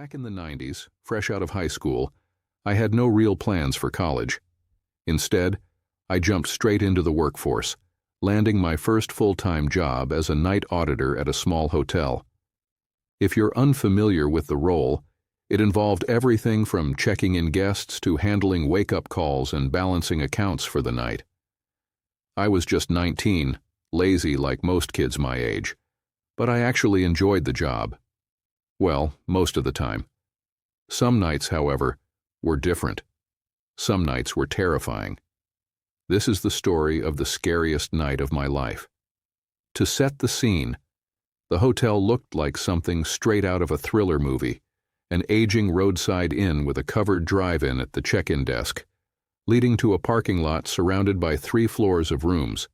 Back in the 90s, fresh out of high school, I had no real plans for college. Instead, I jumped straight into the workforce, landing my first full-time job as a night auditor at a small hotel. If you're unfamiliar with the role, it involved everything from checking in guests to handling wake-up calls and balancing accounts for the night. I was just 19, lazy like most kids my age, but I actually enjoyed the job. Well, most of the time. Some nights, however, were different. Some nights were terrifying. This is the story of the scariest night of my life. To set the scene, the hotel looked like something straight out of a thriller movie, an aging roadside inn with a covered drive-in at the check-in desk, leading to a parking lot surrounded by 3 floors of rooms.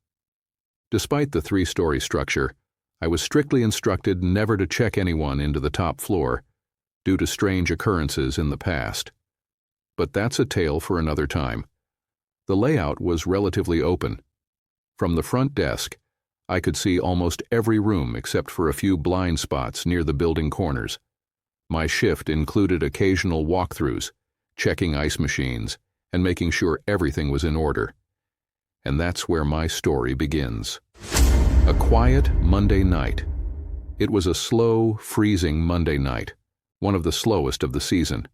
Despite the 3-story structure, I was strictly instructed never to check anyone into the top floor, due to strange occurrences in the past. But that's a tale for another time. The layout was relatively open. From the front desk, I could see almost every room except for a few blind spots near the building corners. My shift included occasional walkthroughs, checking ice machines, and making sure everything was in order. And that's where my story begins. A quiet Monday night. It was a slow, freezing Monday night, one of the slowest of the season.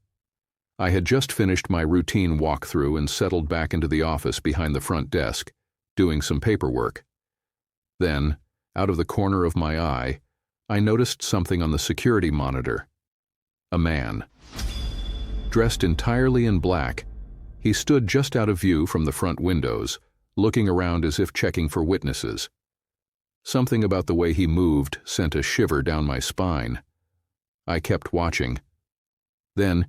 I had just finished my routine walkthrough and settled back into the office behind the front desk, doing some paperwork. Then, out of the corner of my eye, I noticed something on the security monitor. A man. Dressed entirely in black, he stood just out of view from the front windows, looking around as if checking for witnesses. Something about the way he moved sent a shiver down my spine. I kept watching. Then,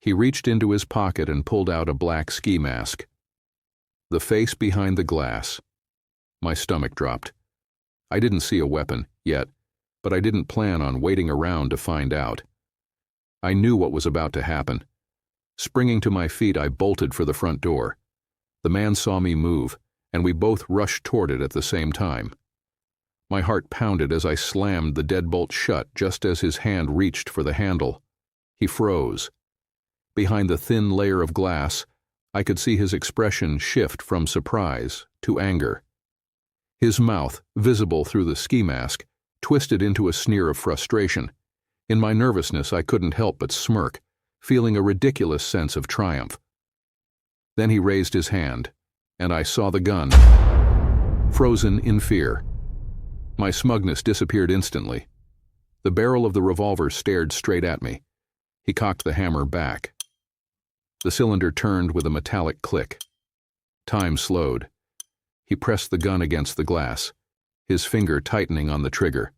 he reached into his pocket and pulled out a black ski mask. The face behind the glass. My stomach dropped. I didn't see a weapon yet, but I didn't plan on waiting around to find out. I knew what was about to happen. Springing to my feet, I bolted for the front door. The man saw me move, and we both rushed toward it at the same time. My heart pounded as I slammed the deadbolt shut just as his hand reached for the handle. He froze. Behind the thin layer of glass, I could see his expression shift from surprise to anger. His mouth, visible through the ski mask, twisted into a sneer of frustration. In my nervousness, I couldn't help but smirk, feeling a ridiculous sense of triumph. Then he raised his hand, and I saw the gun, frozen in fear. My smugness disappeared instantly. The barrel of the revolver stared straight at me. He cocked the hammer back. The cylinder turned with a metallic click. Time slowed. He pressed the gun against the glass, his finger tightening on the trigger.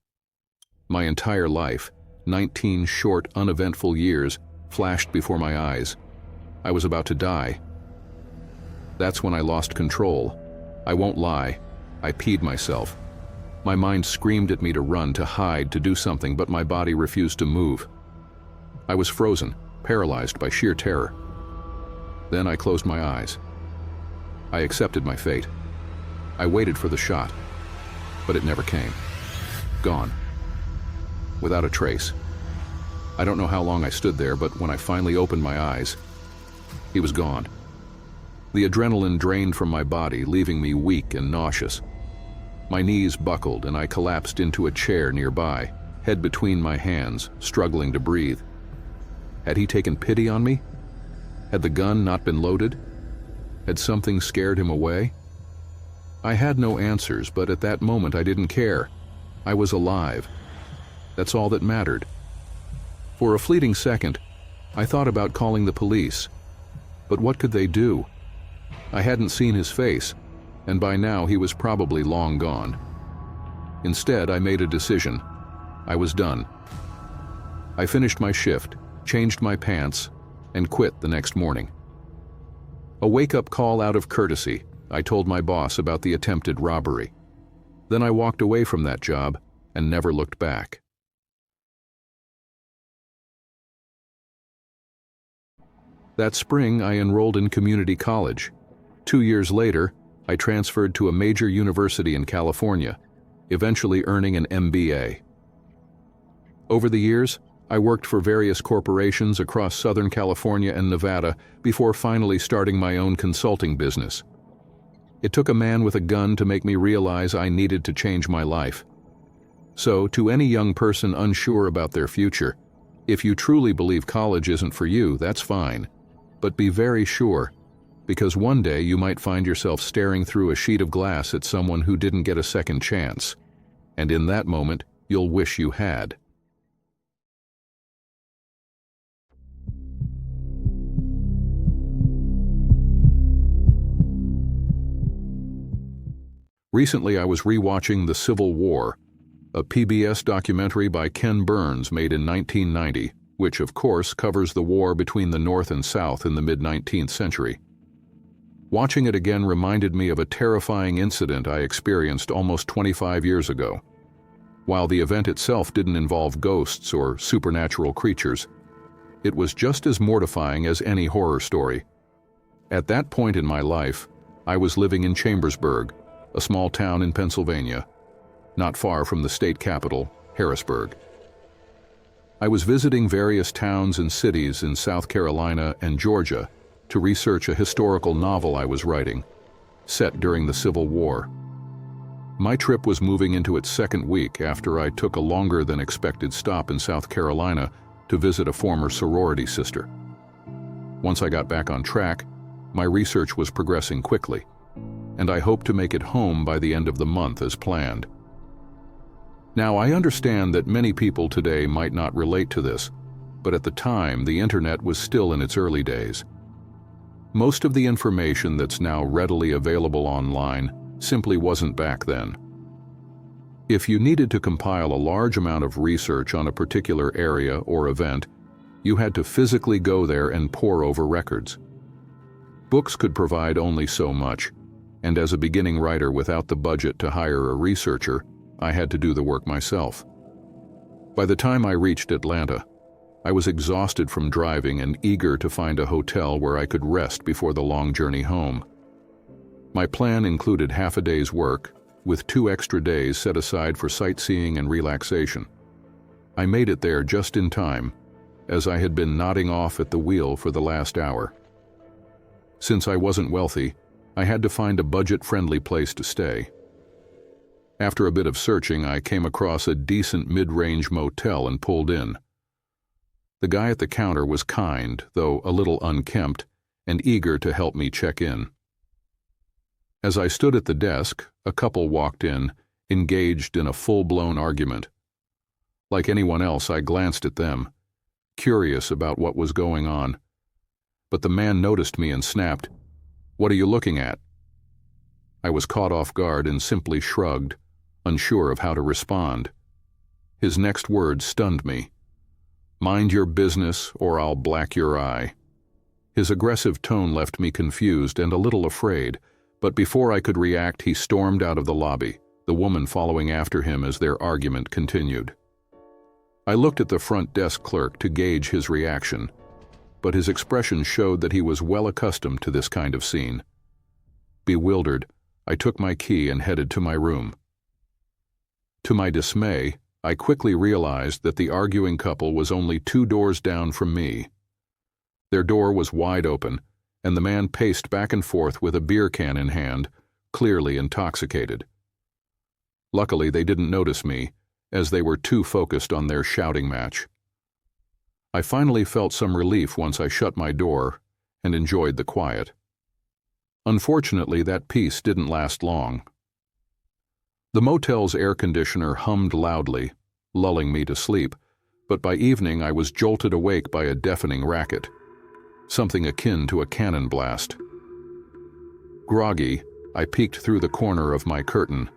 My entire life, 19 short, uneventful years, flashed before my eyes. I was about to die. That's when I lost control. I won't lie. I peed myself. My mind screamed at me to run, to hide, to do something, but my body refused to move. I was frozen, paralyzed by sheer terror. Then I closed my eyes. I accepted my fate. I waited for the shot, but it never came. Gone. Without a trace. I don't know how long I stood there, but when I finally opened my eyes, he was gone. The adrenaline drained from my body, leaving me weak and nauseous. My knees buckled and I collapsed into a chair nearby, head between my hands, struggling to breathe. Had he taken pity on me? Had the gun not been loaded? Had something scared him away? I had no answers, but at that moment I didn't care. I was alive. That's all that mattered. For a fleeting second, I thought about calling the police. But what could they do? I hadn't seen his face, and by now he was probably long gone. Instead, I made a decision. I was done. I finished my shift, changed my pants, and quit the next morning. A wake-up call out of courtesy, I told my boss about the attempted robbery. Then I walked away from that job and never looked back. That spring, I enrolled in community college. 2 years later, I transferred to a major university in California, eventually earning an MBA. Over the years, I worked for various corporations across Southern California and Nevada before finally starting my own consulting business. It took a man with a gun to make me realize I needed to change my life. So, to any young person unsure about their future, if you truly believe college isn't for you, that's fine. But be very sure, because one day you might find yourself staring through a sheet of glass at someone who didn't get a second chance. And in that moment, you'll wish you had. Recently, I was rewatching The Civil War, a PBS documentary by Ken Burns made in 1990, which, of course, covers the war between the North and South in the mid-19th century. Watching it again reminded me of a terrifying incident I experienced almost 25 years ago. While the event itself didn't involve ghosts or supernatural creatures, it was just as mortifying as any horror story. At that point in my life, I was living in Chambersburg, a small town in Pennsylvania, not far from the state capital, Harrisburg. I was visiting various towns and cities in South Carolina and Georgia to research a historical novel I was writing, set during the Civil War. My trip was moving into its second week after I took a longer than expected stop in South Carolina to visit a former sorority sister. Once I got back on track, my research was progressing quickly, and I hoped to make it home by the end of the month as planned. Now, I understand that many people today might not relate to this, but at the time, the internet was still in its early days. Most of the information that's now readily available online simply wasn't back then. If you needed to compile a large amount of research on a particular area or event, you had to physically go there and pore over records. Books could provide only so much, and as a beginning writer without the budget to hire a researcher, I had to do the work myself. By the time I reached Atlanta, I was exhausted from driving and eager to find a hotel where I could rest before the long journey home. My plan included half a day's work, with 2 extra days set aside for sightseeing and relaxation. I made it there just in time, as I had been nodding off at the wheel for the last hour. Since I wasn't wealthy, I had to find a budget-friendly place to stay. After a bit of searching, I came across a decent mid-range motel and pulled in. The guy at the counter was kind, though a little unkempt, and eager to help me check in. As I stood at the desk, a couple walked in, engaged in a full-blown argument. Like anyone else, I glanced at them, curious about what was going on. But the man noticed me and snapped, "What are you looking at?" I was caught off guard and simply shrugged, unsure of how to respond. His next words stunned me. "Mind your business, or I'll black your eye." His aggressive tone left me confused and a little afraid, but before I could react, he stormed out of the lobby, the woman following after him as their argument continued. I looked at the front desk clerk to gauge his reaction, but his expression showed that he was well accustomed to this kind of scene. Bewildered, I took my key and headed to my room. To my dismay, I quickly realized that the arguing couple was only 2 doors down from me. Their door was wide open, and the man paced back and forth with a beer can in hand, clearly intoxicated. Luckily, they didn't notice me, as they were too focused on their shouting match. I finally felt some relief once I shut my door and enjoyed the quiet. Unfortunately, that peace didn't last long. The motel's air conditioner hummed loudly, lulling me to sleep, but by evening I was jolted awake by a deafening racket, something akin to a cannon blast. Groggy, I peeked through the corner of my curtain.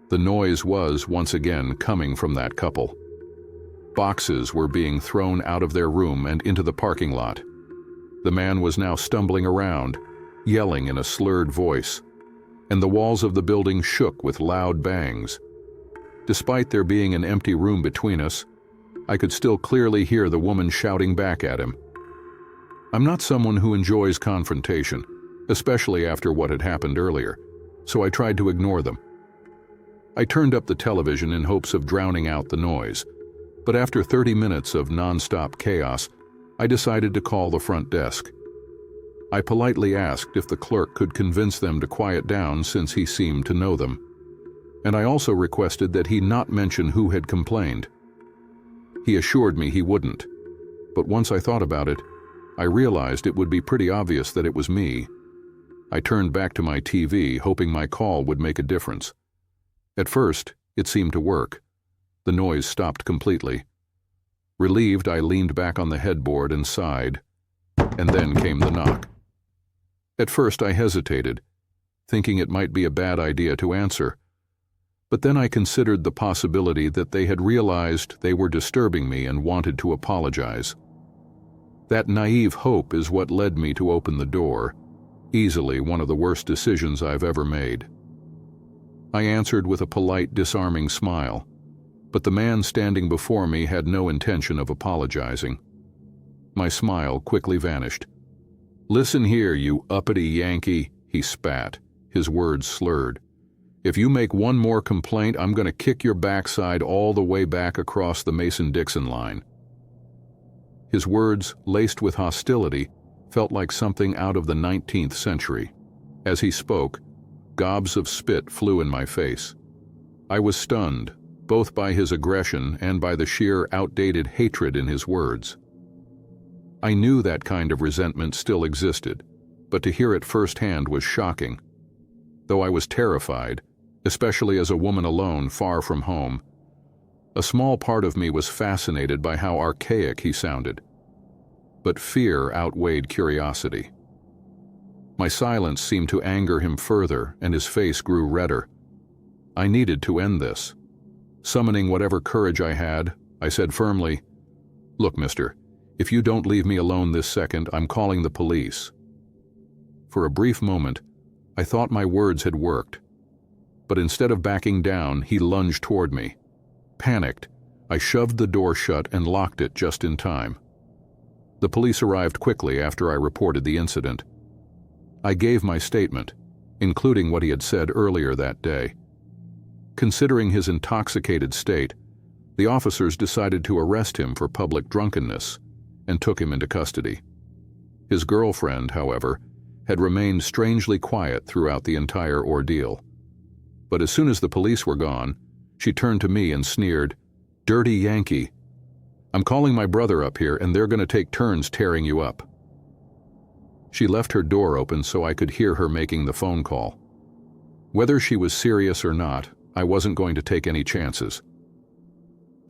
The noise was, once again, coming from that couple. Boxes were being thrown out of their room and into the parking lot. The man was now stumbling around, yelling in a slurred voice, and the walls of the building shook with loud bangs. Despite there being an empty room between us, I could still clearly hear the woman shouting back at him. I'm not someone who enjoys confrontation, especially after what had happened earlier, so I tried to ignore them. I turned up the television in hopes of drowning out the noise, But after 30 minutes of non-stop chaos, I decided to call the front desk. I politely asked if the clerk could convince them to quiet down since he seemed to know them. And I also requested that he not mention who had complained. He assured me he wouldn't, but once I thought about it, I realized it would be pretty obvious that it was me. I turned back to my TV, hoping my call would make a difference. At first, it seemed to work. The noise stopped completely. Relieved, I leaned back on the headboard and sighed, and then came the knock. At first, I hesitated, thinking it might be a bad idea to answer. But then I considered the possibility that they had realized they were disturbing me and wanted to apologize. That naive hope is what led me to open the door, easily one of the worst decisions I've ever made. I answered with a polite, disarming smile, but the man standing before me had no intention of apologizing. My smile quickly vanished. "Listen here, you uppity Yankee," he spat, his words slurred. "If you make one more complaint, I'm going to kick your backside all the way back across the Mason-Dixon line." His words, laced with hostility, felt like something out of the 19th century. As he spoke, gobs of spit flew in my face. I was stunned, both by his aggression and by the sheer outdated hatred in his words. I knew that kind of resentment still existed, but to hear it firsthand was shocking. Though I was terrified, especially as a woman alone far from home, a small part of me was fascinated by how archaic he sounded. But fear outweighed curiosity. My silence seemed to anger him further, and his face grew redder. I needed to end this. Summoning whatever courage I had, I said firmly, "Look, mister, if you don't leave me alone this second, I'm calling the police." For a brief moment, I thought my words had worked. But instead of backing down, he lunged toward me. Panicked, I shoved the door shut and locked it just in time. The police arrived quickly after I reported the incident. I gave my statement, including what he had said earlier that day. Considering his intoxicated state, the officers decided to arrest him for public drunkenness and took him into custody. His girlfriend, however, had remained strangely quiet throughout the entire ordeal. But as soon as the police were gone, she turned to me and sneered, "Dirty Yankee. I'm calling my brother up here and they're going to take turns tearing you up." She left her door open so I could hear her making the phone call. Whether she was serious or not, I wasn't going to take any chances.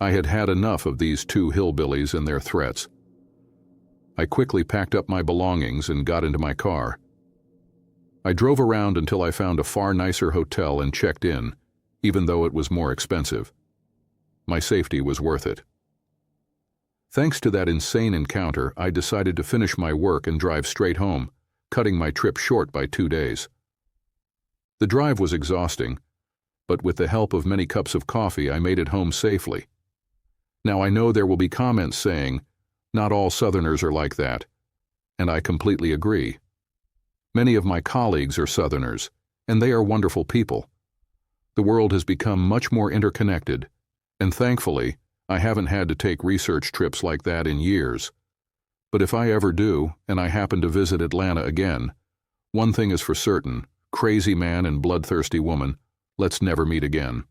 I had had enough of these two hillbillies and their threats. I quickly packed up my belongings and got into my car. I drove around until I found a far nicer hotel and checked in, even though it was more expensive. My safety was worth it. Thanks to that insane encounter, I decided to finish my work and drive straight home, cutting my trip short by 2 days. The drive was exhausting, but with the help of many cups of coffee, I made it home safely. Now I know there will be comments saying, "Not all Southerners are like that," and I completely agree. Many of my colleagues are Southerners, and they are wonderful people. The world has become much more interconnected, and thankfully, I haven't had to take research trips like that in years. But if I ever do, and I happen to visit Atlanta again, one thing is for certain, crazy man and bloodthirsty woman, let's never meet again.